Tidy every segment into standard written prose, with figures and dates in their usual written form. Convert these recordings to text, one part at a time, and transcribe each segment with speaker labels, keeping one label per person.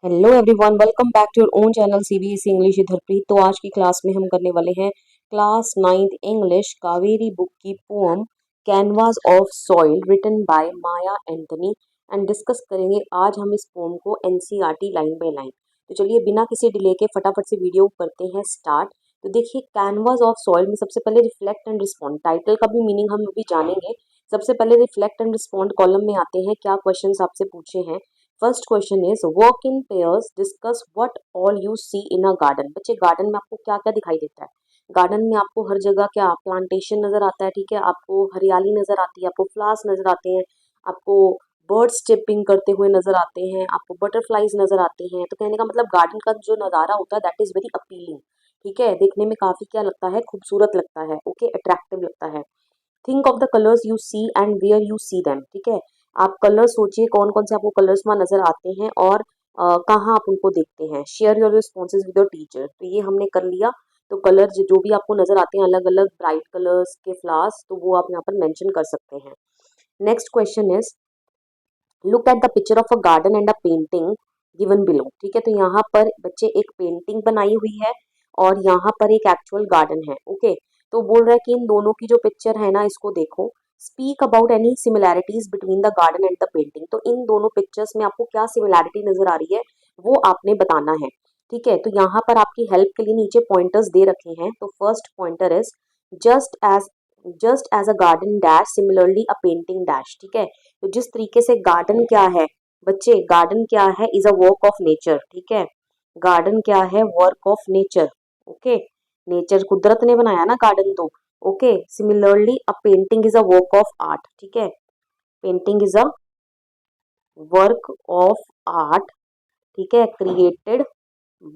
Speaker 1: Hello everyone, welcome back to your own channel CBSE English इधरप्रीत। तो आज की क्लास में हम करने वाले हैं class 9th English Kaveri book की poem canvas of soil written by Maya Anthony and discuss करेंगे आज हम इस पोअम को एनसीईआरटी लाइन बाय लाइन। तो चलिए बिना किसी डिले के फटाफट से वीडियो करते हैं स्टार्ट। तो देखिए कैनवास ऑफ सॉइल में सबसे पहले रिफ्लेक्ट एंड रिस्पॉन्ड, टाइटल का भी मीनिंग हम अभी जानेंगे। सबसे पहले रिफ्लेक्ट एंड रिस्पॉन्ड कॉलम में आते हैं क्या क्वेश्चंस आपसे पूछे हैं। First question is work in pairs discuss what all you see in a garden. बच्चे गार्डन में आपको क्या क्या दिखाई देता है। गार्डन में आपको हर जगह क्या प्लांटेशन नजर आता है, ठीक है, आपको हरियाली नजर आती है, आपको फ्लावर्स नजर आते हैं, आपको बर्ड्स चिपिंग करते हुए नजर आते हैं, आपको बटरफ्लाईज नजर आते हैं। तो कहने का मतलब गार्डन का जो नज़ारा होता है दैट इज वेरी अपीलिंग, ठीक है, देखने में काफी क्या लगता है, खूबसूरत लगता है, ओके, अट्रैक्टिव लगता है। Think of the colours you see and where you see them, ठीक है, आप कलर सोचिए कौन कौन से आपको कलर्स वहाँ नजर आते हैं और कहाँ आप उनको देखते हैं। Share your responses with your teacher, तो ये हमने कर लिया। तो कलर जो भी आपको नजर आते हैं अलग अलग ब्राइट कलर्स के फ्लावर्स, तो वो आप यहाँ पर मेंशन कर सकते हैं। Next question is look at the picture of a garden and a painting given below, ठीक है, तो यहाँ पर बच्चे एक पेंटिंग बनाई हुई है और यहाँ पर एक एक्चुअल गार्डन है, ओके। तो बोल रहा है कि इन दोनों की जो पिक्चर है ना इसको देखो। Speak about any similarities between the garden and the painting, तो इन दोनों पिक्चर्स में आपको क्या सिमिलैरिटी नजर आ रही है वो आपने बताना है, ठीक है। तो यहाँ पर आपकी हेल्प के लिए नीचे पॉइंटर्स दे रखे हैं। तो first pointer is just as just as a garden dash similarly a painting dash, ठीक है। तो जिस तरीके से गार्डन क्या है बच्चे, गार्डन क्या है is a work of nature, ठीक है, गार्डन क्या है work of nature, okay, nature कुदरत ने बनाया ना गार्डन, तो okay. Similarly a painting is a work of art, ठीक है, painting is a work of art, ठीक है, created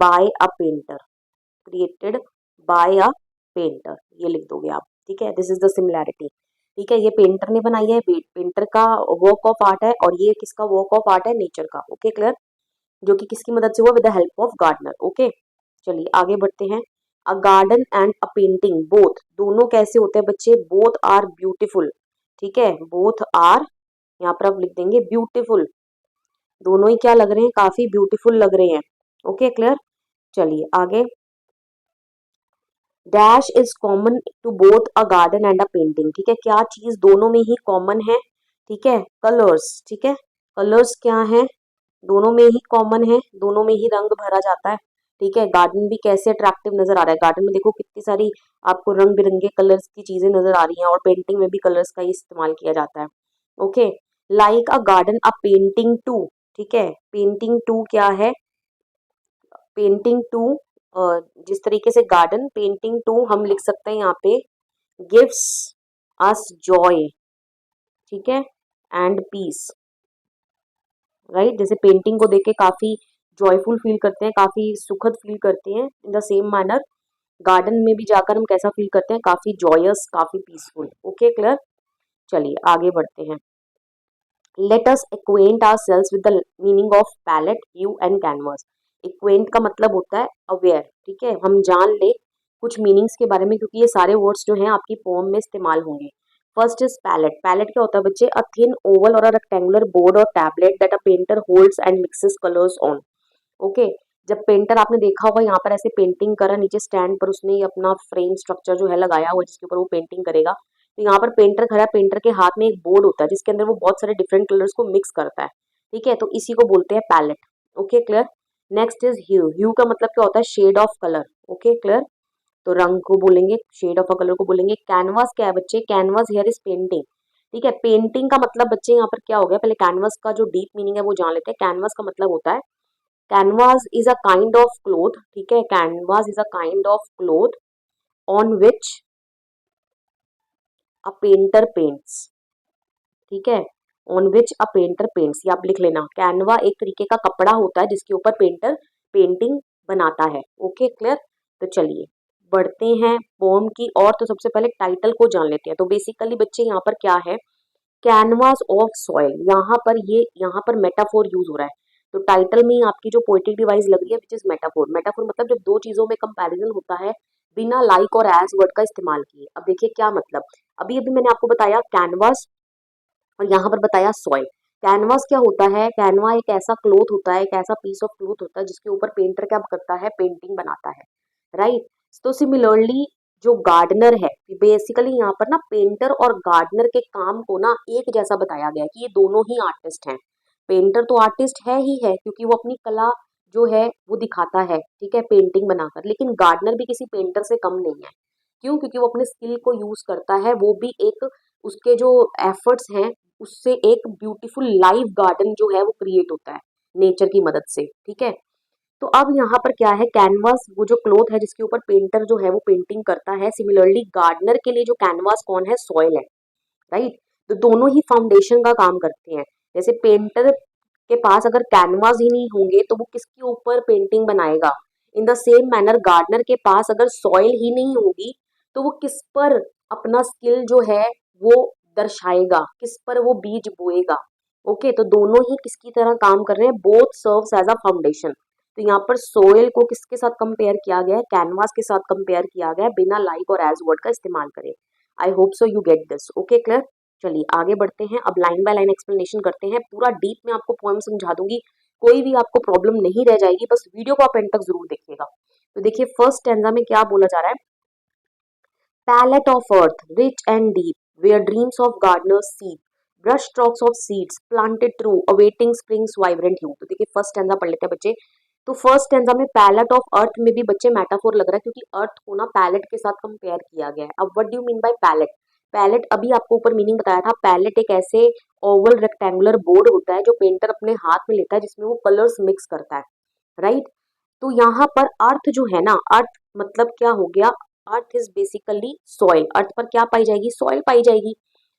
Speaker 1: by a painter, created by a painter, ये लिख दोगे आप, ठीक है। दिस इज द सिमिलैरिटी, ठीक है, ये पेंटर ने बनाई है, पेंटर का वर्क ऑफ आर्ट है और ये किसका वर्क ऑफ आर्ट है, नेचर का, ओके क्लियर, जो कि किसकी मदद से हुआ, with the help of gardener, okay. चलिए आगे बढ़ते हैं। A garden and a painting both, दोनों कैसे होते हैं बच्चे, बोथ आर ब्यूटीफुल, ठीक है, बोथ आर, यहाँ पर आप लिख देंगे ब्यूटीफुल, दोनों ही क्या लग रहे हैं, काफी ब्यूटीफुल लग रहे हैं, ओके क्लियर। चलिए आगे, dash is common to both a garden and a painting, ठीक है, क्या चीज दोनों में ही कॉमन है, ठीक है, कलर्स, ठीक है, कलर्स क्या है, दोनों में ही कॉमन है, दोनों में ही रंग भरा जाता है, ठीक है। गार्डन भी कैसे अट्रैक्टिव नजर आ रहा है, गार्डन में देखो कितनी सारी आपको रंग बिरंगे कलर्स की चीजें नजर आ रही हैं और पेंटिंग में भी कलर्स का ही इस्तेमाल किया जाता है, okay. Like a garden a painting too, ठीक है, पेंटिंग टू क्या है, पेंटिंग टू, जिस तरीके से गार्डन, पेंटिंग टू हम लिख सकते हैं यहाँ पे गिव्स अस जॉय, ठीक है, एंड पीस, राइट, जैसे पेंटिंग को देख के काफी जॉयफुल फील करते हैं, काफी सुखद फील करते हैं, इन द सेम मैनर गार्डन में भी जाकर हम कैसा फील करते हैं, काफी जॉयस, काफी पीसफुल, ओके क्लियर। चलिए आगे बढ़ते हैं। Let us acquaint ourselves with the meaning of palette hue and canvas. Acquaint का मतलब होता है अवेयर, ठीक है, हम जान ले कुछ मीनिंग्स के बारे में क्योंकि ये सारे वर्ड्स जो हैं आपकी पोएम में इस्तेमाल होंगे। फर्स्ट इज पैलेट, पैलेट क्या होता है बच्चे, अ थिन ओवल और अ रेक्टेंगुलर बोर्ड और tablet that a painter holds and mixes colours on, okay. जब पेंटर आपने देखा होगा यहाँ पर ऐसे पेंटिंग करा, नीचे स्टैंड पर उसने ये अपना फ्रेम स्ट्रक्चर जो है लगाया हुआ जिसके ऊपर वो पेंटिंग करेगा। तो यहाँ पर पेंटर खड़ा है, पेंटर के हाथ में एक बोर्ड होता है जिसके अंदर वो बहुत सारे डिफरेंट कलर्स को मिक्स करता है, ठीक है, तो इसी को बोलते हैं palette, okay clear. Next is hue, hue का मतलब क्या होता है, shade of colour, okay clear, तो रंग को बोलेंगे, शेड ऑफ अ कलर को बोलेंगे। कैनवास क्या है बच्चे, कैनवास हियर इज पेंटिंग, ठीक है, पेंटिंग का मतलब बच्चे यहाँ पर क्या हो गया, पहले कैनवास का जो डीप मीनिंग है वो जान लेते हैं। कैनवास का मतलब होता है, canvas is a kind of cloth, ठीक है, canvas is a kind of cloth on which a painter paints, ठीक है, on which a painter paints, ये आप लिख लेना। कैनवा एक तरीके का कपड़ा होता है जिसके ऊपर पेंटर पेंटिंग बनाता है, ओके क्लियर। तो चलिए बढ़ते हैं पोम की और, तो सबसे पहले टाइटल को जान लेते हैं। तो बेसिकली बच्चे यहाँ पर क्या है, कैनवास ऑफ सॉइल, यहाँ पर मेटाफोर यूज हो रहा है। तो टाइटल में ही आपकी जो पोएटिक डिवाइस लग रही है विच इज मेटाफोर, मेटाफोर मतलब जब दो चीजों में कंपैरिजन होता है बिना लाइक और एज वर्ड का इस्तेमाल किए। अब देखिए क्या मतलब, अभी अभी मैंने आपको बताया कैनवास और यहाँ पर बताया सॉइल। कैनवास क्या होता है? कैनवा एक ऐसा क्लोथ होता है, एक ऐसा पीस ऑफ क्लोथ होता है जिसके ऊपर पेंटर क्या करता है? पेंटिंग बनाता है, राइट। तो सिमिलरली जो गार्डनर है, बेसिकली यहाँ पर ना पेंटर और गार्डनर के काम को ना एक जैसा बताया गया है कि ये दोनों ही आर्टिस्ट हैं। पेंटर तो आर्टिस्ट है ही है क्योंकि वो अपनी कला जो है वो दिखाता है, ठीक है, पेंटिंग बनाकर, लेकिन गार्डनर भी किसी पेंटर से कम नहीं है। क्यों? क्योंकि वो अपने स्किल को यूज करता है, वो भी एक उसके जो एफर्ट्स हैं उससे एक ब्यूटीफुल लाइव गार्डन जो है वो क्रिएट होता है नेचर की मदद से, ठीक है। तो अब यहाँ पर क्या है, कैनवास वो जो क्लोथ है जिसके ऊपर पेंटर जो है वो पेंटिंग करता है, सिमिलरली गार्डनर के लिए जो कैनवास कौन है? सॉइल है, राइट। तो दोनों ही फाउंडेशन का काम करते हैं। जैसे पेंटर के पास अगर कैनवास ही नहीं होंगे तो वो किसके ऊपर पेंटिंग बनाएगा? In the same manner gardener के पास अगर सॉइल ही नहीं होगी तो वो किस पर अपना स्किल जो है वो दर्शाएगा, किस पर वो बीज बोएगा? ओके, तो दोनों ही किसकी तरह काम कर रहे हैं? Both serves as a foundation. तो यहाँ पर सोयल को किसके साथ कंपेयर किया गया है? कैनवास के साथ कंपेयर किया गया है, बिना लाइक और एज वर्ड का इस्तेमाल करें। आई hope so you get this. Okay, clear. चलिए आगे बढ़ते हैं, अब लाइन बाय लाइन एक्सप्लेनेशन करते हैं। पूरा डीप में आपको पोएम समझा दूंगी, कोई भी आपको प्रॉब्लम नहीं रह जाएगी, बस वीडियो को आप एंड तक जरूर देखिएगा। तो देखिए फर्स्ट स्टैंजा में क्या बोला जा रहा है? Palette of earth rich and deep where dreams of gardeners seed brush strokes of seeds planted through awaiting springs vibrant hue. तो देखिए फर्स्ट स्टैंजा पढ़ लेते हैं बच्चे। तो फर्स्ट स्टैंजा में पैलेट ऑफ अर्थ में भी बच्चे मेटाफोर लग रहा है क्योंकि अर्थ को ना पैलेट के साथ कंपेयर किया गया है। अब what do you mean by palette? Palette अभी आपको ऊपर मीनिंग बताया था। पैलेट एक ऐसे ओवल रेक्टेंगुलर बोर्ड होता है जो पेंटर अपने हाथ में लेता है जिसमें वो कलर्स मिक्स करता है, राइट। तो यहाँ पर अर्थ जो है ना, अर्थ मतलब क्या हो गया? Earth is basically soil. Earth पर क्या पाई जाएगी? सॉइल पाई जाएगी,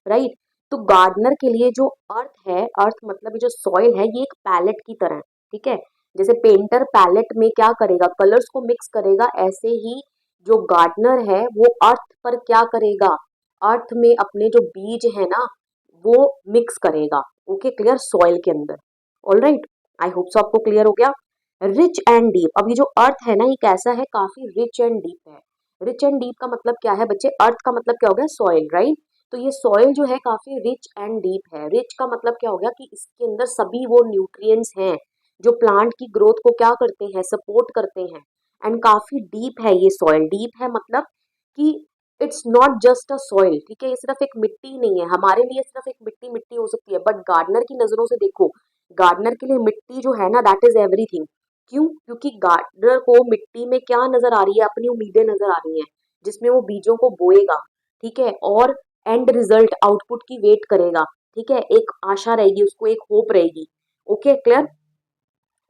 Speaker 1: राइट। तो गार्डनर के लिए जो अर्थ है, अर्थ मतलब ये जो सॉइल है ये एक पैलेट की तरह है, ठीक है। जैसे पेंटर पैलेट में क्या करेगा? कलर्स को मिक्स करेगा, ऐसे ही जो गार्डनर है वो अर्थ पर क्या करेगा? अर्थ में अपने जो बीज है ना वो मिक्स करेगा। ओके, क्लियर, सॉइल के अंदर। ऑल राइट, आई होप सो आपको क्लियर हो गया। रिच एंड डीप, अब ये जो अर्थ है ना ये कैसा है? काफी रिच एंड डीप है। रिच एंड डीप का मतलब क्या है बच्चे? अर्थ का मतलब क्या हो गया? Soil, right. तो ये सॉइल जो है काफी रिच एंड डीप है। रिच का मतलब क्या हो गया कि इसके अंदर सभी वो न्यूट्रिएंट्स हैं जो प्लांट की ग्रोथ को क्या करते हैं? सपोर्ट करते हैं। एंड काफी डीप है ये सॉइल। डीप है मतलब कि it's not just a soil, ठीक है, ये सिर्फ एक मिट्टी नहीं है। हमारे लिए सिर्फ एक मिट्टी मिट्टी हो सकती है, बट गार्डनर की नजरों से देखो, गार्डनर के लिए मिट्टी जो है ना दैट इज एवरीथिंग। क्यों? क्योंकि गार्डनर को मिट्टी में क्या नजर आ रही है? अपनी उम्मीदें नजर आ रही हैं जिसमें वो बीजों को बोएगा, ठीक है, और एंड रिजल्ट आउटपुट की वेट करेगा, ठीक है, एक आशा रहेगी उसको, एक होप रहेगी। Okay, clear.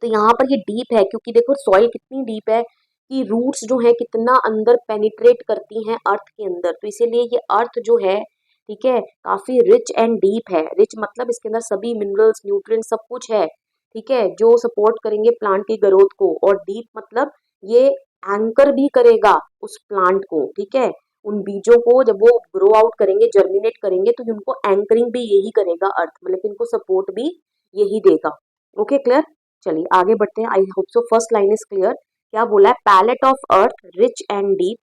Speaker 1: तो यहाँ पर ये डीप है क्योंकि देखो सॉइल कितनी डीप है कि रूट्स जो है कितना अंदर पेनिट्रेट करती हैं अर्थ के अंदर। तो इसीलिए ये अर्थ जो है, ठीक है, काफी रिच एंड डीप है। रिच मतलब इसके अंदर सभी मिनरल्स न्यूट्रिएंट सब कुछ है, ठीक है, जो सपोर्ट करेंगे प्लांट की ग्रोथ को। और डीप मतलब ये एंकर भी करेगा उस प्लांट को, ठीक है, उन बीजों को जब वो ग्रो आउट करेंगे, जर्मिनेट करेंगे, तो उनको एंकरिंग भी यही करेगा अर्थ, मतलब इनको सपोर्ट भी यही देगा। Okay, clear. चलिए आगे बढ़ते हैं। I hope so first line is clear. क्या बोला है? Palette of earth rich and deep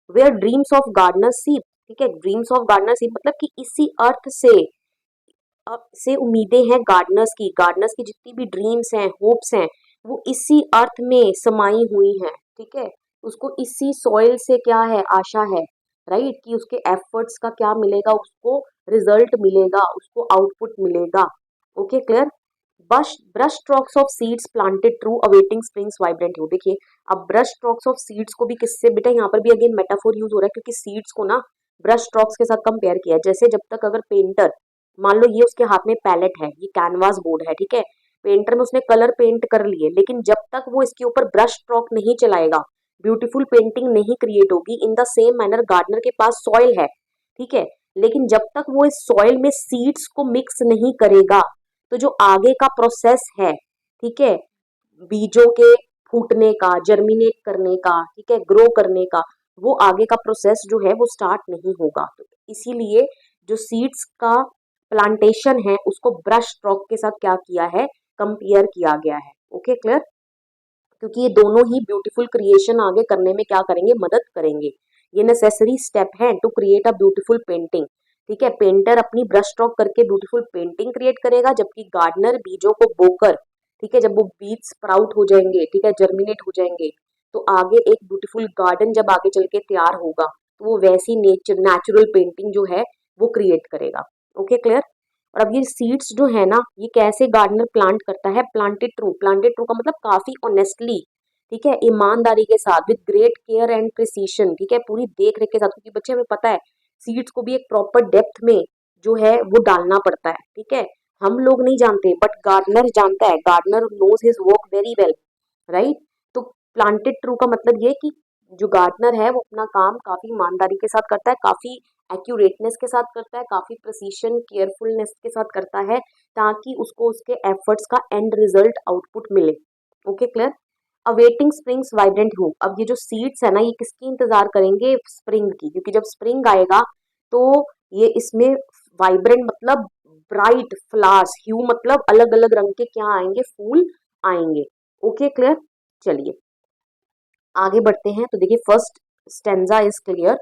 Speaker 1: where dreams of gardener seep, ठीक है, ड्रीम्स ऑफ गार्डनर सीप मतलब कि इसी अर्थ से अब से उम्मीदें हैं गार्डनर्स की। गार्डनर्स की जितनी भी ड्रीम्स हैं, होप्स हैं, वो इसी अर्थ में समाई हुई हैं, ठीक है। उसको इसी सॉइल से क्या है? आशा है, राइट, कि उसके एफर्ट्स का क्या मिलेगा? उसको रिजल्ट मिलेगा, उसको आउटपुट मिलेगा। Okay, clear. Brush strokes of seeds planted through awaiting springs vibrant hue. देखिए अब ब्रश स्ट्रोक्स ऑफ सीड्स को भी किससे? बेटा यहाँ पर भी अगेन मेटाफोर यूज हो रहा है क्योंकि सीड्स को ना ब्रश स्ट्रोक्स के साथ कंपेयर किया है। जैसे जब तक अगर पेंटर, मान लो ये उसके हाथ में पैलेट है, ये कैनवास बोर्ड है, ठीक है, पेंटर में उसने कलर पेंट कर लिए, लेकिन जब तक वो इसके ऊपर ब्रश स्ट्रोक नहीं चलाएगा ब्यूटीफुल पेंटिंग नहीं क्रिएट होगी। In the same manner gardener के पास सॉइल है, ठीक है, लेकिन जब तक वो इस सॉइल में सीड्स को मिक्स नहीं करेगा तो जो आगे का प्रोसेस है, ठीक है, बीजों के फूटने का, जर्मिनेट करने का, ठीक है, ग्रो करने का, वो आगे का प्रोसेस जो है वो स्टार्ट नहीं होगा। तो इसीलिए जो सीड्स का प्लांटेशन है उसको ब्रश स्ट्रोक के साथ क्या किया है? कंपेयर किया गया है। Okay, clear. क्योंकि ये दोनों ही ब्यूटीफुल क्रिएशन आगे करने में क्या करेंगे? मदद करेंगे। ये नेसेसरी स्टेप है to create a beautiful painting. ठीक है, पेंटर अपनी ब्रश स्ट्रोक करके ब्यूटीफुल पेंटिंग क्रिएट करेगा, जबकि गार्डनर बीजों को बोकर, ठीक है, जब वो बीज स्प्राउट हो जाएंगे, ठीक है, जर्मिनेट हो जाएंगे, तो आगे एक ब्यूटीफुल गार्डन जब आगे चल के तैयार होगा तो वो वैसी नेचुरल पेंटिंग जो है वो क्रिएट करेगा। Okay, clear. और अब ये सीड्स जो है ना, ये कैसे गार्डनर प्लांट करता है, प्लांटेड ट्रू का मतलब काफी ऑनेस्टली, ठीक है, ईमानदारी के साथ, with great care and precision, ठीक है, पूरी देख रेख के साथ, क्योंकि बच्चे हमें पता है सीड्स को भी एक प्रॉपर डेप्थ में जो है वो डालना पड़ता है, ठीक है, हम लोग नहीं जानते बट गार्डनर जानता है, gardener knows his work very well, right. तो प्लांटेड ट्रू का मतलब ये कि जो गार्डनर है वो अपना काम काफी ईमानदारी के साथ करता है, काफी एक्यूरेटनेस के साथ करता है, काफी प्रिसीशन केयरफुलनेस के साथ करता है, ताकि उसको उसके एफर्ट्स का एंड रिजल्ट आउटपुट मिले। Okay, clear. Awaiting springs vibrant हूँ, अब ये जो सीड्स है ना, ये किसकी इंतजार करेंगे, स्प्रिंग की, क्योंकि जब स्प्रिंग आएगा तो ये इसमें वाइब्रेंट मतलब ब्राइट फ्लावर्स, ह्यू मतलब अलग अलग रंग के क्या आएंगे, फूल आएंगे। Okay, clear. चलिए आगे बढ़ते हैं। तो देखिए first stanza is clear.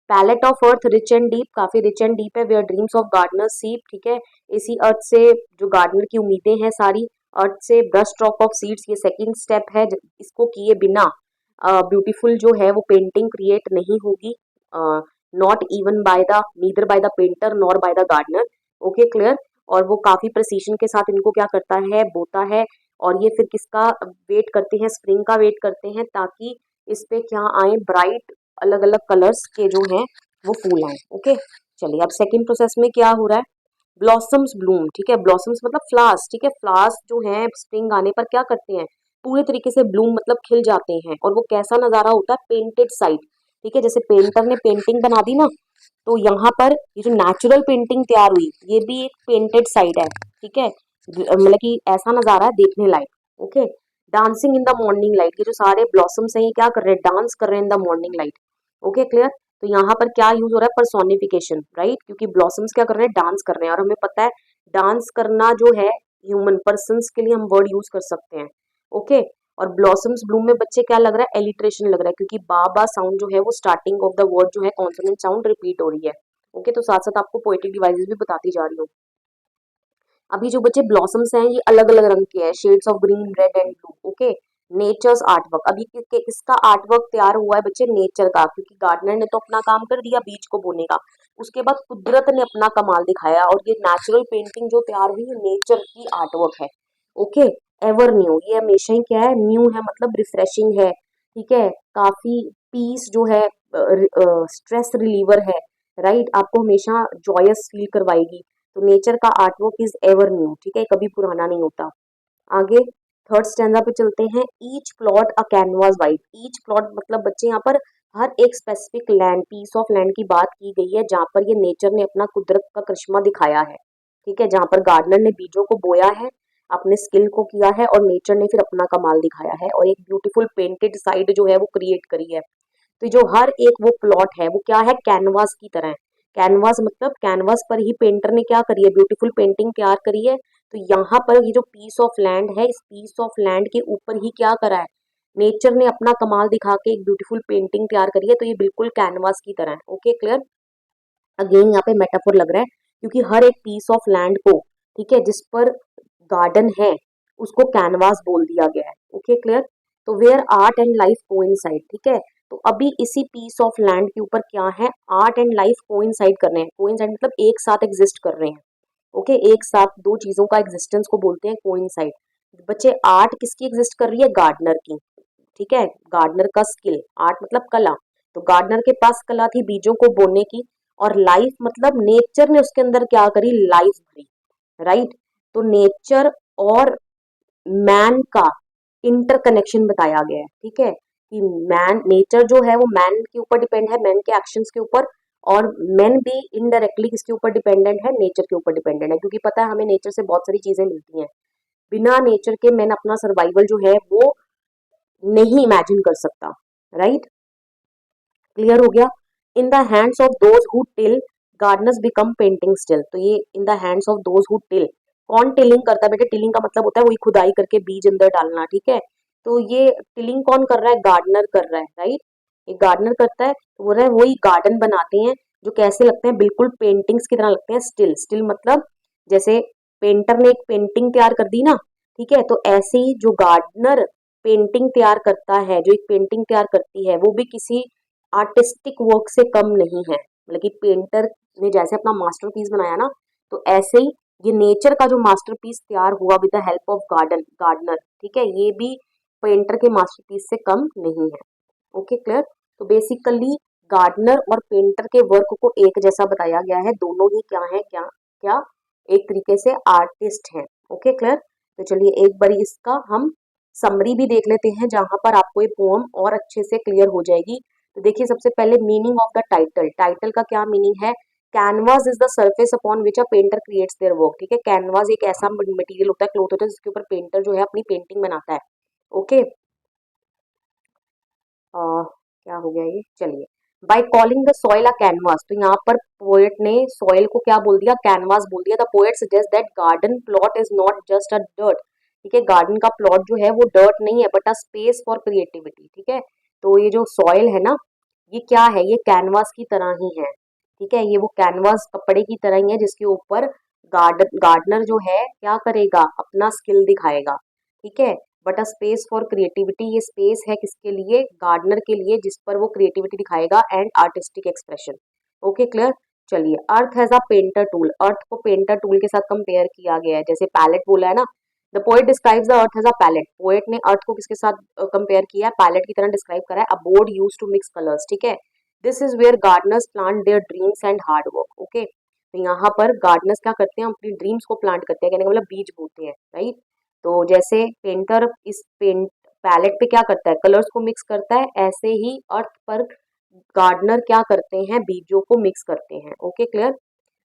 Speaker 1: Palette of earth rich and deep, काफी रिच एंड डीप है, where dreams of gardener seep, ठीक है, इसी अर्थ से जो गार्डनर की उम्मीदें हैं सारी, अर्थ से ब्रश स्ट्रोक ऑफ सीड्स, ये सेकंड स्टेप है, इसको किए बिना ब्यूटीफुल जो है वो पेंटिंग क्रिएट नहीं होगी, not even by the neither by the painter nor by the gardener. Okay, clear. और वो काफी प्रिसीशन के साथ इनको क्या करता है, बोता है, और ये फिर किसका वेट करते हैं, स्प्रिंग का वेट करते हैं, ताकि इस पे क्या आए, ब्राइट अलग अलग कलर्स के जो हैं वो फूल आए। ओके, चलिए अब सेकंड प्रोसेस में क्या हो रहा है, ब्लॉसम्स ब्लूम, ठीक है, ब्लॉसम्स मतलब फ्लावर्स, ठीक है, फ्लावर्स जो हैं स्प्रिंग आने पर क्या करते हैं, पूरे तरीके से ब्लूम मतलब खिल जाते हैं, और वो कैसा नजारा होता है, पेंटेड साइड, ठीक है, जैसे पेंटर ने पेंटिंग बना दी ना, तो यहाँ पर ये जो नेचुरल पेंटिंग तैयार हुई ये भी एक पेंटेड साइड है, ठीक है, मतलब कि ऐसा नजारा है देखने लायक। Okay, dancing in the morning light, ये जो सारे ब्लॉसम्स हैं ये क्या कर रहे हैं, डांस कर रहे हैं इन the morning light. Okay, clear. तो यहाँ पर क्या यूज हो रहा है, पर्सोनिफिकेशन, राइट, क्योंकि ब्लॉसम्स क्या कर रहे हैं, डांस कर रहे हैं, और हमें पता है डांस करना जो है ह्यूमन पर्सन्स के लिए हम वर्ड यूज कर सकते हैं। ओके, और ब्लॉसम्स ब्लूम में बच्चे क्या लग रहा है, एलिट्रेशन लग रहा है, क्योंकि बा बा साउंड जो है वो स्टार्टिंग ऑफ द वर्ड जो है कॉन्सोनेंट साउंड रिपीट हो रही है। ओके, तो साथ साथ आपको पोएटिक डिवाइसेस भी बताती जा रही हूँ। अभी जो बच्चे ब्लॉसम्स हैं ये अलग अलग रंग के हैं, shades of green, red and blue. Okay, nature's artwork, अभी इसका आर्टवर्क तैयार हुआ है बच्चे नेचर का, क्योंकि गार्डनर ने तो अपना काम कर दिया बीज को बोने का, उसके बाद कुदरत ने अपना कमाल दिखाया, और ये नेचुरल पेंटिंग जो तैयार हुई है नेचर की आर्टवर्क है। ओके, एवर न्यू, ये हमेशा ही क्या है, न्यू है मतलब रिफ्रेशिंग है, ठीक है, काफी पीस जो है, स्ट्रेस रिलीवर है, राइट, आपको हमेशा जॉयस फील करवाएगी। तो नेचर का आर्टवर्क इज एवर न्यू, ठीक है, कभी पुराना नहीं होता। आगे थर्ड स्टैंडा पे चलते हैं। Each plot a canvas wide, each plot मतलब बच्चे यहाँ पर हर एक specific land, piece of land की बात की गई है, जहाँ पर ये नेचर ने अपना कुदरत का करिश्मा दिखाया है, ठीक है, जहाँ पर गार्डनर ने बीजों को बोया है, अपने स्किल को किया है, और नेचर ने फिर अपना कमाल दिखाया है, और एक ब्यूटीफुल पेंटेड साइड जो है वो क्रिएट करी है। तो जो हर एक वो प्लॉट है वो क्या है, कैनवास की तरह है। कैनवास मतलब कैनवास पर ही पेंटर ने क्या करी है, ब्यूटीफुल पेंटिंग तैयार करी है। तो यहाँ पर ये जो पीस ऑफ लैंड है, इस पीस ऑफ लैंड के ऊपर ही क्या करा है, नेचर ने अपना कमाल दिखा के एक ब्यूटीफुल पेंटिंग तैयार करी है। तो ये बिल्कुल कैनवास की तरह है। Okay, clear. अगेन यहाँ पे मेटाफोर लग रहा है, क्योंकि हर एक पीस ऑफ लैंड को, ठीक है, जिस पर गार्डन है उसको कैनवास बोल दिया गया है। Okay, clear. तो where art and life coincide, ठीक है, तो अभी इसी पीस ऑफ लैंड के ऊपर क्या है, आर्ट एंड लाइफ कोइंसाइड कर रहे हैं, कोइंसाइड मतलब एक साथ एग्जिस्ट कर रहे हैं। ओके, एक साथ दो चीजों का एग्जिस्टेंस को बोलते हैं कोइंसाइड। बच्चे आर्ट किसकी एग्जिस्ट कर रही है, गार्डनर की, ठीक है, गार्डनर का स्किल, आर्ट मतलब कला, तो गार्डनर के पास कला थी बीजों को बोने की, और लाइफ मतलब नेचर ने उसके अंदर क्या करी, लाइफ भरी, राइट। तो नेचर और मैन का इंटरकनेक्शन बताया गया है, ठीक है, कि मैन, नेचर जो है वो मैन के ऊपर डिपेंड है, मैन के एक्शंस के ऊपर, और मैन भी इनडायरेक्टली किसके ऊपर डिपेंडेंट है, नेचर के ऊपर डिपेंडेंट है, क्योंकि पता है हमें नेचर से बहुत सारी चीजें मिलती हैं, बिना नेचर के मैन अपना सर्वाइवल जो है वो नहीं इमेजिन कर सकता, राइट। क्लियर हो गया। In the hands of those who till, Gardner's become painting still, तो ये in the hands of those who till, कौन टिलिंग करता है बेटे, टिलिंग का मतलब होता है वही खुदाई करके बीज अंदर डालना, ठीक है, तो ये टिलिंग कौन कर रहा है, गार्डनर कर रहा है, राइट, ये गार्डनर करता है, तो बोल रहा है वही गार्डन बनाते हैं जो कैसे लगते हैं, बिल्कुल पेंटिंग्स की तरह लगते हैं। स्टिल, स्टिल मतलब जैसे पेंटर ने एक पेंटिंग तैयार कर दी ना, ठीक है, तो ऐसे ही जो गार्डनर पेंटिंग तैयार करता है, जो एक पेंटिंग तैयार करती है, वो भी किसी आर्टिस्टिक वर्क से कम नहीं है। मतलब कि पेंटर ने जैसे अपना मास्टरपीस बनाया ना, तो ऐसे ही ये नेचर का जो मास्टरपीस तैयार हुआ with the help of gardener, ठीक है, ये भी पेंटर के मास्टरपीस से कम नहीं है। Okay, clear. तो बेसिकली गार्डनर और पेंटर के वर्क को एक जैसा बताया गया है, दोनों ही क्या है, क्या क्या एक तरीके से आर्टिस्ट हैं। Okay, clear. तो चलिए एक बारी इसका हम समरी भी देख लेते हैं, जहां पर आपको ये पोम और अच्छे से क्लियर हो जाएगी। तो देखिए सबसे पहले meaning of the title, title का क्या मीनिंग है। Canvas is the surface upon which a painter creates their work, ठीक है, कैनवास एक ऐसा मटेरियल होता है, क्लोथ होता है, जिसके ऊपर पेंटर जो है अपनी पेंटिंग बनाता है। ओके, क्या हो गया ये, चलिए। By calling the soil a canvas, तो यहाँ पर पोएट ने सॉइल को क्या बोल दिया, कैनवास बोल दिया। The poet suggest that garden plot is not just a dirt, ठीक है, गार्डन का प्लॉट जो है वो डर्ट नहीं है, but a space for creativity, ठीक है। तो ये जो सॉइल है ना, ये क्या है, ये कैनवास की तरह ही है, ठीक है, ये वो कैनवास कपड़े की तरह ही है, जिसके ऊपर गार्डनर जो है क्या करेगा, अपना स्किल दिखाएगा, ठीक है। But a space for creativity, ये स्पेस है किसके लिए, गार्डनर के लिए, जिस पर वो क्रिएटिविटी दिखाएगा and artistic expression. Okay, clear. चलिए, earth has a painter tool, earth को पेंटर टूल के साथ कंपेयर किया गया है, जैसे पैलेट बोला है ना। The poet describes the earth as a palette, poet ने अर्थ को किसके साथ कंपेयर किया है, पैलेट की तरह डिस्क्राइब करा है। A board use to mix colours, ठीक है, this is where gardeners plant their dreams and hard work. Okay, तो यहाँ पर गार्डनर्स क्या करते हैं, अपनी ड्रीम्स को प्लांट करते हैं, कहने का मतलब बीज बोते हैं, राइट। तो जैसे पेंटर इस पेंट पैलेट पे क्या करता है, कलर्स को मिक्स करता है, ऐसे ही अर्थ पर गार्डनर क्या करते हैं, बीजों को मिक्स करते हैं। Okay, clear.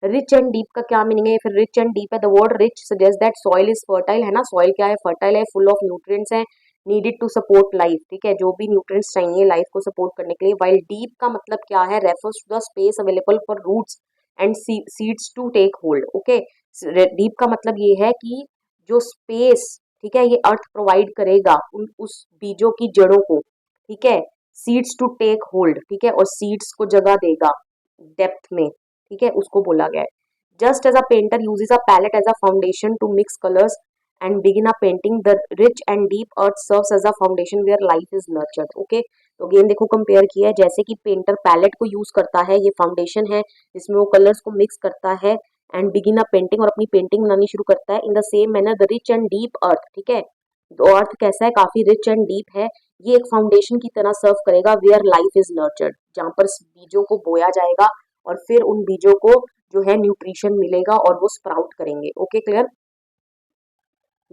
Speaker 1: Rich and deep का क्या मीनिंग है, फिर रिच एंड डीप है। The word rich suggest that soil is fertile, है ना, सॉइल क्या है, फर्टाइल है, फुल ऑफ न्यूट्रिएंट्स है, नीडेड टू सपोर्ट लाइफ, ठीक है, जो भी न्यूट्रिएंट्स चाहिए लाइफ को सपोर्ट करने के लिए। वाइल डीप का मतलब क्या है, refers to the space available for roots and seeds to take hold. Okay, deep का मतलब ये है कि जो स्पेस, ठीक है, ये अर्थ प्रोवाइड करेगा उन उस बीजों की जड़ों को, ठीक है, सीड्स टू टेक होल्ड, ठीक है, और सीड्स को जगह देगा डेप्थ में, ठीक है, उसको बोला गया है। Just as a painter uses a palette as a foundation to mix colours and begin a painting, the rich and deep earth serves as a foundation where life is nurtured. Okay, तो again देखो compare किया है, जैसे कि painter palette को use करता है, ये फाउंडेशन है जिसमें वो कलर्स को मिक्स करता है एंड बिगिन अ पेंटिंग, और अपनी पेंटिंग बनानी शुरू करता है। In the same manner the rich and deep earth, ठीक है, तो अर्थ कैसा है, काफी रिच एंड डीप है, ये एक फाउंडेशन की तरह सर्व करेगा वेयर लाइफ इज नर्चर्ड, जहां पर बीजों को बोया जाएगा और फिर उन बीजों को जो है न्यूट्रिशन मिलेगा और वो स्प्राउट करेंगे। Okay, clear.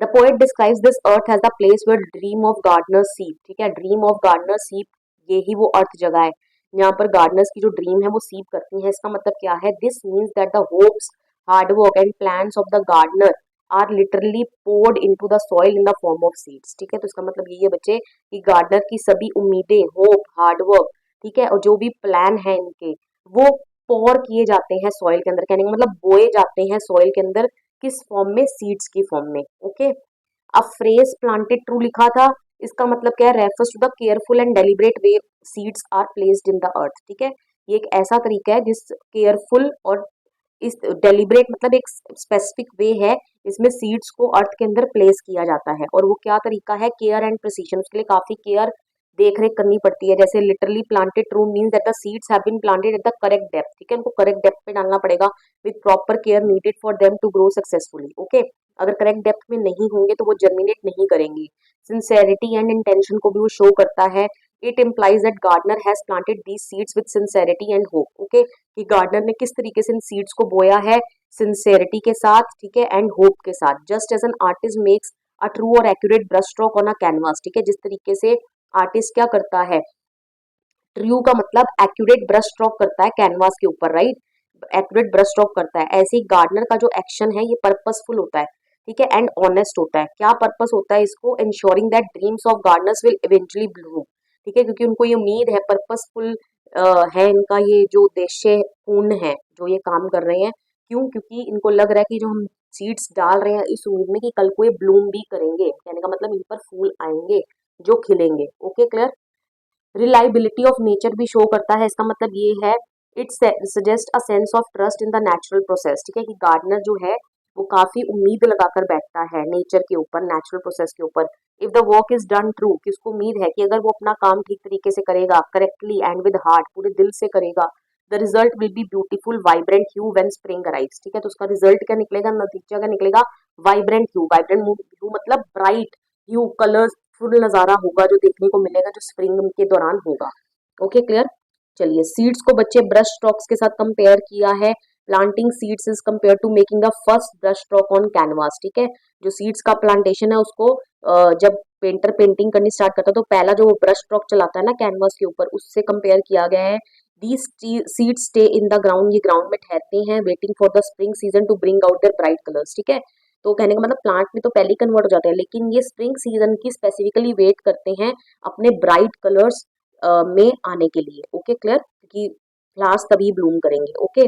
Speaker 1: The poet describes this earth as the place where dream of gardener seep, ठीक है, ड्रीम ऑफ गार्डनर सीप, ये ही वो अर्थ जगह है जहाँ पर गार्डनर्स की जो ड्रीम है वो सीप करती है। इसका मतलब क्या है, this means that the hopes, hard work and plans of the gardener are literally poured into the soil in the form of seeds, ठीक है। तो इसका मतलब ये है बच्चे कि गार्डनर की सभी उम्मीदें, होप, हार्ड वर्क, ठीक है, और जो भी प्लान है इनके, वो पोर किए जाते हैं सॉइल के अंदर, कहने का मतलब बोए जाते हैं सॉइल के अंदर, किस फॉर्म में, सीड्स की फॉर्म में। ओके, अब फ्रेज प्लांटेड ट्रू लिखा था, इसका मतलब क्या है, refers to the careful and deliberate way seeds are placed in the earth, ठीक है, ये एक ऐसा तरीका है जिस केयरफुल और इस डेलिब्रेट मतलब एक स्पेसिफिक वे है इसमें सीड्स को अर्थ के अंदर प्लेस किया जाता है, और वो क्या तरीका है, केयर एंड प्रिसीजन, उसके लिए काफी केयर देख रेख करनी पड़ती है। जैसे literally planted true means that the seeds have been planted at the correct depth, ठीक है, उनको करेक्ट डेप्थ पे डालना पड़ेगा with proper care needed for them to grow successfully. Okay, अगर करेक्ट डेप्थ में नहीं होंगे तो वो जर्मिनेट नहीं करेंगी। सिंसेरिटी एंड इंटेंशन को भी वो शो करता है। It implies that gardener has planted these seeds with sincerity and hope. Okay, कि गार्डनर ने किस तरीके से इन सीड्स को बोया है, सिंसेरिटी के साथ, ठीक है, एंड होप के साथ। Just as an artist makes a true और accurate brush stroke on a canvas, ठीक है, जिस तरीके से आर्टिस्ट क्या करता है, ट्रू का मतलब एक्यूरेट ब्रश स्ट्रोक करता है कैनवास के ऊपर, राइट, एक्यूरेट ब्रश स्ट्रोक करता है, ऐसे ही गार्डनर का जो एक्शन है ये पर्पसफुल होता है, ठीक है, एंड ऑनेस्ट होता है। क्या पर्पस होता है इसको, ensuring that dreams of Gardner's will eventually Bloom, ठीक है, क्योंकि उनको ये उम्मीद है, पर्पसफुल है इनका ये जो उद्देश्य पूर्ण है जो ये काम कर रहे हैं। क्यों, क्योंकि इनको लग रहा है कि जो हम सीड्स डाल रहे हैं इस उम्मीद में कि कल को ये ब्लूम भी करेंगे, कहने का मतलब इन पर फूल आएंगे जो खिलेंगे। Okay, clear. Reliability of nature भी शो करता है, इसका मतलब ये है it suggest a sense of trust in the natural process, ठीक है, कि गार्डनर जो है वो काफी उम्मीद लगाकर बैठता है नेचर के ऊपर, नेचुरल प्रोसेस के ऊपर। If the work is done true, कि उसको उम्मीद है कि अगर वो अपना काम ठीक तरीके से करेगा, करेक्टली एंड विद हार्ट, पूरे दिल से करेगा, the result will be beautiful vibrant hue when spring arrives, ठीक है। तो उसका रिजल्ट क्या निकलेगा, नतीजा क्या निकलेगा, वाइब्रेंट ह्यू, वाइब्रेंट ह्यू मतलब ब्राइट ह्यू, कलरफुल नजारा होगा जो देखने को मिलेगा जो स्प्रिंग के दौरान होगा। Okay, clear. चलिए, सीड्स को बच्चे ब्रश स्ट्रोक्स के साथ कंपेयर किया है। Planting seeds is compare to making the first brush stroke on canvas, ठीक है। जो सीड्स का प्लांटेशन है उसको जब पेंटर पेंटिंग करनी स्टार्ट करता है तो पहला जो ब्रश स्ट्रोक चलाता है ना कैनवास के ऊपर, उससे कंपेयर किया गया है। These seeds stay in the ground, ये ग्राउंड में ठहरते हैं, waiting for the spring season to bring out their bright colours, ठीक है। तो कहने का मतलब प्लांट में तो पहले ही कन्वर्ट हो जाते हैं, लेकिन ये स्प्रिंग सीजन की स्पेसिफिकली वेट करते हैं अपने ब्राइट कलर्स में आने के लिए। ओके, क्लियर, क्योंकि फ्लावर्स तभी ब्लूम करेंगे। ओके,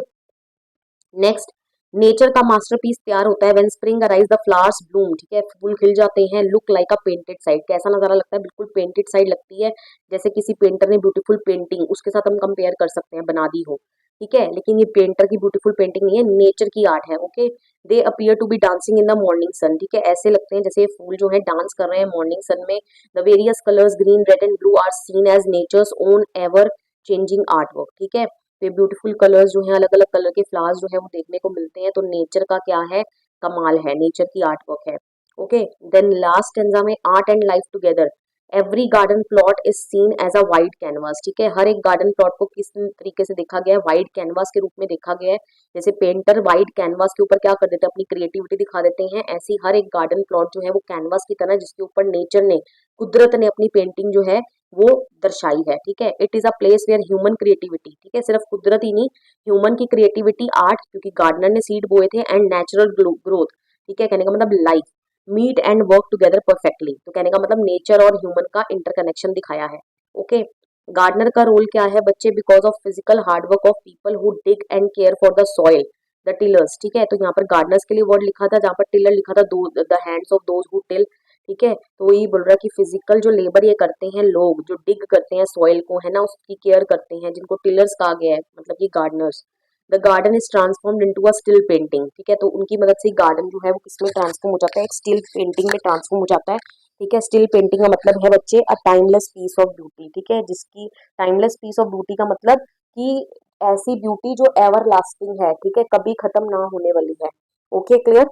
Speaker 1: नेक्स्ट, नेचर का मास्टरपीस तैयार होता है when spring arise the flowers Bloom, ठीक है, फूल खिल जाते हैं, लुक लाइक अ पेंटेड साइड, कैसा नजारा लगता है, बिल्कुल पेंटेड साइड लगती है, जैसे किसी पेंटर ने ब्यूटीफुल पेंटिंग उसके साथ हम कंपेयर कर सकते हैं, बना दी हो, ठीक है। लेकिन ये पेंटर की ब्यूटीफुल पेंटिंग नहीं है, नेचर की आर्ट है। Okay, they appear to be dancing in the morning sun, ठीक है, ऐसे लगते हैं जैसे ये फूल जो है डांस कर रहे हैं मॉर्निंग सन में। The various colours green, red and blue are seen as nature's own ever changing art work, ठीक है। तो ये ब्यूटीफुल कलर्स जो है, अलग अलग कलर के फ्लावर्स जो है वो देखने को मिलते हैं, तो नेचर का क्या है, कमाल है, नेचर की आर्ट वर्क है। ओके, देन लास्ट स्टेंजा में, art and life together, every garden plot is seen as a white canvas, ठीक है। हर एक गार्डन प्लॉट को किस तरीके से देखा गया है, वाइट कैनवास के रूप में देखा गया है। जैसे पेंटर वाइट कैनवास के ऊपर क्या कर देते हैं, अपनी क्रिएटिविटी दिखा देते हैं, ऐसी हर एक गार्डन प्लॉट जो है वो कैनवास की तरह, जिसके ऊपर नेचर ने, कुदरत ने अपनी पेंटिंग जो है वो दर्शाई है, ठीक है। It is a place where human creativity, ठीक है, सिर्फ कुदरत ही नहीं, ह्यूमन की क्रिएटिविटी, आर्ट, क्योंकि गार्डनर ने सीड बोए थे, एंड नेचुरल ग्रोथ, ठीक है, कहने का मतलब life, meet and work together perfectly, तो कहने का मतलब नेचर और ह्यूमन का इंटरकनेक्शन दिखाया है। ओके, गार्डनर का रोल क्या है बच्चे, because of physical hard work of people who dig and care for the soil, the tillers, ठीक है। तो यहाँ पर गार्डनर्स के लिए वर्ड लिखा था, जहाँ पर टिलर लिखा था the hands of those who till, ठीक है। तो ये बोल रहा है कि फिजिकल जो लेबर ये करते हैं लोग, जो डिग करते हैं सॉइल को, है ना, उसकी केयर करते हैं, जिनको टिलर्स कहा गया है, मतलब कि Gardner's. The garden is transformed into a still painting, ठीक है। तो उनकी मदद से गार्डन जो है वो किसमें ट्रांसफॉर्म हो जाता है, एक स्टिल पेंटिंग में ट्रांसफॉर्म हो जाता है, ठीक है। स्टिल पेंटिंग का मतलब है बच्चे a timeless piece of beauty, ठीक है, जिसकी टाइमलेस पीस ऑफ ब्यूटी का मतलब कि ऐसी ब्यूटी जो एवर लास्टिंग है, ठीक है, कभी खत्म ना होने वाली है। Okay, clear.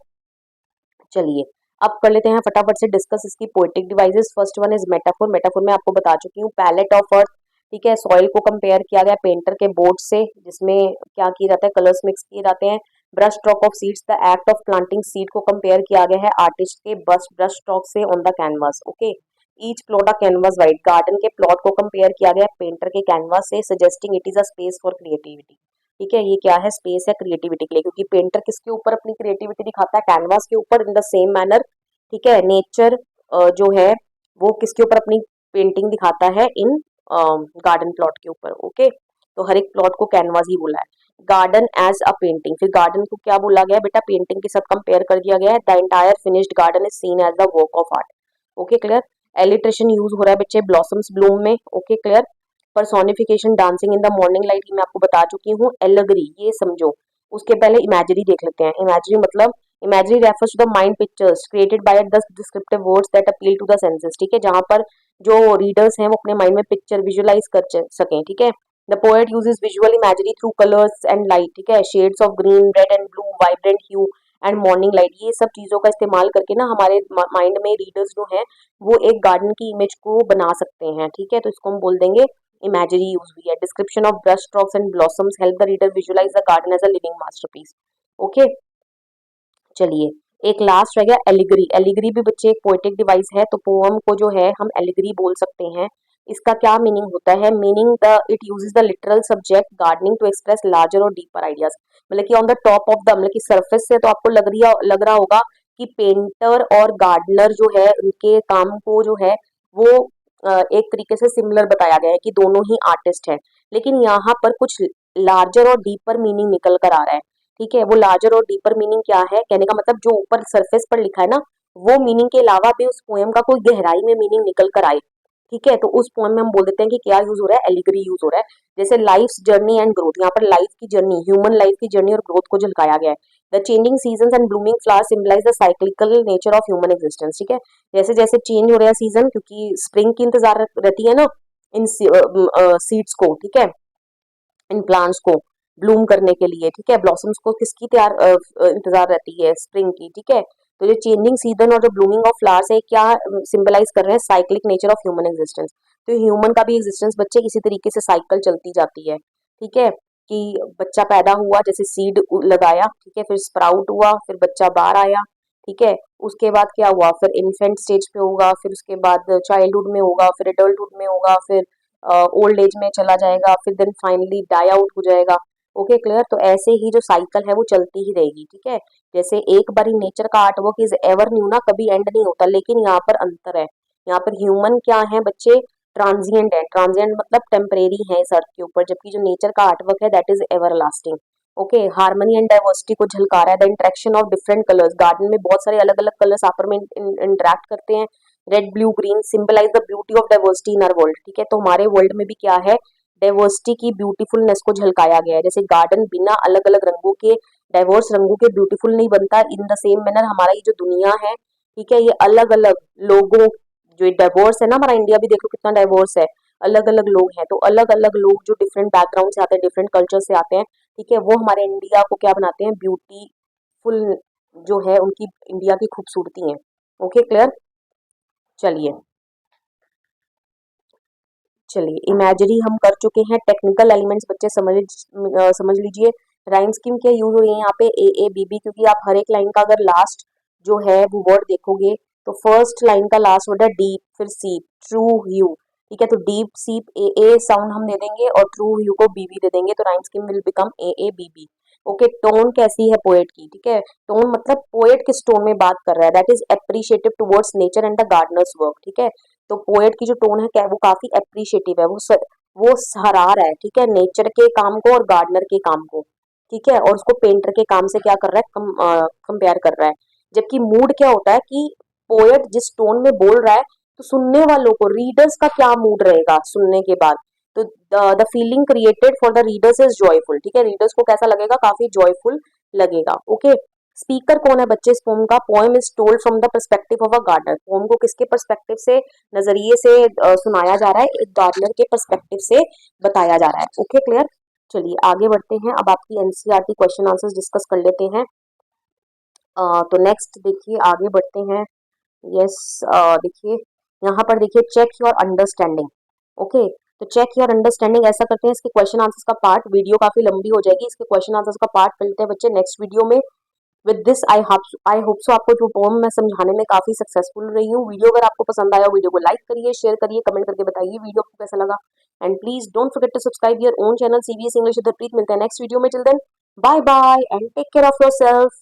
Speaker 1: चलिए, अब कर लेते हैं फटाफट से डिस्कस इसकी poetic devices. First one is metaphor, metaphor में आपको बता चुकी हूँ, पैलेट ऑफ अर्थ, ठीक है, सॉइल को कंपेयर किया गया पेंटर के बोर्ड से, जिसमें क्या किया जाता है, कलर्स मिक्स किए जाते हैं। Brush stroke of seeds, the act of planting seed को कंपेयर किया गया है आर्टिस्ट के बस ब्रश स्ट्रोक से on the canvas. Okay, each plot a canvas white, garden के प्लॉट को कंपेयर किया गया पेंटर के कैनवास से, suggesting it is a space for creativity, ठीक है। ये क्या है, स्पेस है क्रिएटिविटी के लिए, क्योंकि पेंटर किसके ऊपर अपनी क्रिएटिविटी दिखाता है, कैनवास के ऊपर। इन द सेम मैनर, ठीक है, नेचर जो है वो किसके ऊपर अपनी पेंटिंग दिखाता है, इन गार्डन प्लॉट के ऊपर। ओके, तो हर एक प्लॉट को कैनवास ही बोला है। गार्डन एज अ पेंटिंग, फिर गार्डन को क्या बोला गया है बेटा, पेंटिंग के साथ कंपेयर कर दिया गया है। The entire finished garden is seen as the work of art. Okay, clear. Alliteration use हो रहा है बच्चे ब्लॉसम्स ब्लूम में। Okay, clear. Personification dancing in the morning light, मैं आपको बता चुकी हूँ। एलगरी, ये समझो। उसके पहले इमेजरी देख लेते हैं। इमेजरी मतलब, imagery refers to the mind pictures created by the descriptive words that appeal to the senses, ठीक है, जहां पर जो रीडर्स हैं वो अपने माइंड में पिक्चर विजुअलाइज कर सकें, ठीक है। The poet uses visual imagery through colours and light, ठीक है, shades of green, red and blue, vibrant hue and morning light, ये सब चीजों का इस्तेमाल करके ना हमारे माइंड में रीडर्स जो हैं वो एक गार्डन की इमेज को बना सकते हैं, ठीक है। तो इसको हम बोल देंगे इमेजरी यूज हुई है। Description of brush strokes and blossoms help the reader visualise the garden as a living masterpiece. Okay, चलिए, एक लास्ट रह गया एलिगरी। एलिगरी भी बच्चे एक पोएटिक डिवाइस है, तो पोअम को जो है हम एलिगरी बोल सकते हैं। इसका क्या मीनिंग होता है, meaning the it uses the literal subject gardening to express larger और डीपर आइडियाज, मतलब कि on the top of the, मतलब कि सरफेस से तो आपको लग रहा होगा कि पेंटर और गार्डनर जो है उनके काम को जो है वो एक तरीके से सिमिलर बताया गया है कि दोनों ही आर्टिस्ट हैं, लेकिन यहाँ पर कुछ लार्जर और डीपर मीनिंग निकल कर आ रहा है, ठीक है। वो लार्जर और डीपर मीनिंग क्या है, कहने का मतलब जो ऊपर सरफेस पर लिखा है ना, वो मीनिंग के अलावा भी उस पोएम का कोई गहराई में मीनिंग निकल कर आए, ठीक है, तो उस पोएम में हम बोल देते हैं कि क्या यूज हो रहा है, एलिगरी यूज हो रहा है। जैसे लाइफ जर्नी एंड ग्रोथ, यहाँ पर लाइफ की जर्नी, ह्यूमन लाइफ की जर्नी और ग्रोथ को झलकाया गया है। The changing season and blooming flower symbolise the cyclical nature of human existence, ठीक है। जैसे जैसे चेंज हो रहा है सीजन, क्योंकि स्प्रिंग की इंतजार रहती है ना इन सीड्स को, ठीक है, इन प्लांट्स को ब्लूम करने के लिए, ठीक है। ब्लॉसम्स को किसकी तैयार इंतजार रहती है, स्प्रिंग की, ठीक है। तो ये चेंजिंग सीजन और जो ब्लूमिंग ऑफ फ्लावर्स है क्या सिंबलाइज कर रहे हैं, cyclic nature of human existence. तो ह्यूमन का भी एग्जिस्टेंस बच्चे इसी तरीके से साइकिल चलती जाती है, ठीक है। कि बच्चा पैदा हुआ, जैसे सीड लगाया, ठीक है, फिर स्प्राउट हुआ, फिर बच्चा बाहर आया, ठीक है। उसके बाद क्या हुआ, फिर इन्फेंट स्टेज पे होगा, फिर उसके बाद चाइल्डहुड में होगा, फिर एडल्टहुड में होगा, फिर ओल्ड एज में चला जाएगा, फिर देन फाइनली डाई आउट हो जाएगा। Okay clear. तो ऐसे ही जो साइकिल है वो चलती ही रहेगी, ठीक है। जैसे एक बार नेचर का art work is ever new ना, कभी एंड नहीं होता, लेकिन यहाँ पर अंतर है। यहाँ पर ह्यूमन क्या है बच्चे, ट्रांजिएंट है। ट्रांजिएंट मतलब टेम्परेरी है इस अर्थ के ऊपर, जबकि जो नेचर का आर्ट वर्क है that is ever lasting. Okay, harmony and diversity को झलका रहा है। The interaction of different colours, garden में बहुत सारे अलग अलग कलर्स आपस में इंटरेक्ट करते हैं। Red blue green symbolise the beauty of diversity in our world, ठीक है। तो हमारे वर्ल्ड में भी क्या है, डाइवर्सिटी की ब्यूटीफुलनेस को झलकाया गया है। जैसे गार्डन बिना अलग अलग रंगों के, डाइवर्स रंगों के ब्यूटीफुल नहीं बनता। इन द सेम मैनर हमारा ये जो दुनिया है, ठीक है, ये अलग अलग लोगों, जो डाइवर्स है ना, हमारा इंडिया भी देखो कितना डाइवर्स है, अलग अलग लोग हैं। तो अलग अलग लोग जो डिफरेंट बैकग्राउंड से आते हैं, डिफरेंट कल्चर से आते हैं, ठीक है, वो हमारे इंडिया को क्या बनाते हैं, ब्यूटीफुल जो है उनकी इंडिया की खूबसूरती है। Okay clear. चलिए चलिए, इमेजरी हम कर चुके हैं। टेक्निकल एलिमेंट्स बच्चे समझ लीजिए। राइम स्कीम क्या यूज हो रही है यहाँ पे, ए बी बी, क्योंकि आप हर एक लाइन का अगर लास्ट जो है वो वर्ड देखोगे, तो फर्स्ट लाइन का लास्ट वर्ड है डीप, फिर सीप, ट्रू व्यू, ठीक है। तो डीप सीप ए साउंड हम दे देंगे और ट्रू व्यू को बी बी दे देंगे, तो rhyme scheme will become A B B. Okay, tone कैसी है पोएट की, ठीक है। टोन मतलब पोएट किस टोन में बात कर रहा है, that is appreciative towards nature and the Gardner's work, ठीक है। तो पोएट की जो टोन है क्या है, वो काफी अप्रिशिएटिव है, वो सराह रहा है, ठीक है, नेचर के काम को और गार्डनर के काम को, ठीक है, और उसको पेंटर के काम से क्या कर रहा है, कंपेयर कर रहा है। जबकि मूड क्या होता है कि पोएट जिस टोन में बोल रहा है, तो सुनने वालों को, रीडर्स का क्या मूड रहेगा सुनने के बाद, तो the feeling created for the readers is joyful, ठीक है, रीडर्स को कैसा लगेगा, काफी जॉयफुल लगेगा। ओके, स्पीकर कौन है बच्चे इस पोम का, poem is told from the perspective of a gardener. Poem को किसके पर्सपेक्टिव से, नजरिए से सुनाया जा रहा है, एक गार्डनर के पर्सपेक्टिव से बताया जा रहा है। Okay clear. चलिए आगे बढ़ते हैं, अब आपकी एनसीईआरटी क्वेश्चन आंसर्स डिस्कस कर लेते हैं। तो नेक्स्ट देखिए, आगे बढ़ते हैं। यस, देखिए यहाँ पर देखिए, चेक योर अंडरस्टैंडिंग। ओके, तो चेक योर अंडरस्टैंडिंग ऐसा करते हैं, इसके क्वेश्चन आंसर्स का पार्ट, वीडियो काफी लंबी हो जाएगी, इसके क्वेश्चन आंसर्स का पार्ट मिलते हैं बच्चे नेक्स्ट वीडियो में। विद दिस आई होप सो आपको जो पोम मैं समझाने में काफी सक्सेसफुल रही हूँ। वीडियो अगर आपको पसंद आया, वीडियो को लाइक करिए, शेयर करिए, कमेंट करके बताइए वीडियो आपको कैसा लगा। And please don't forget to subscribe your own channel CBS English. Please मिलते हैं नेक्स्ट वीडियो में। Till then bye bye and take care of your self.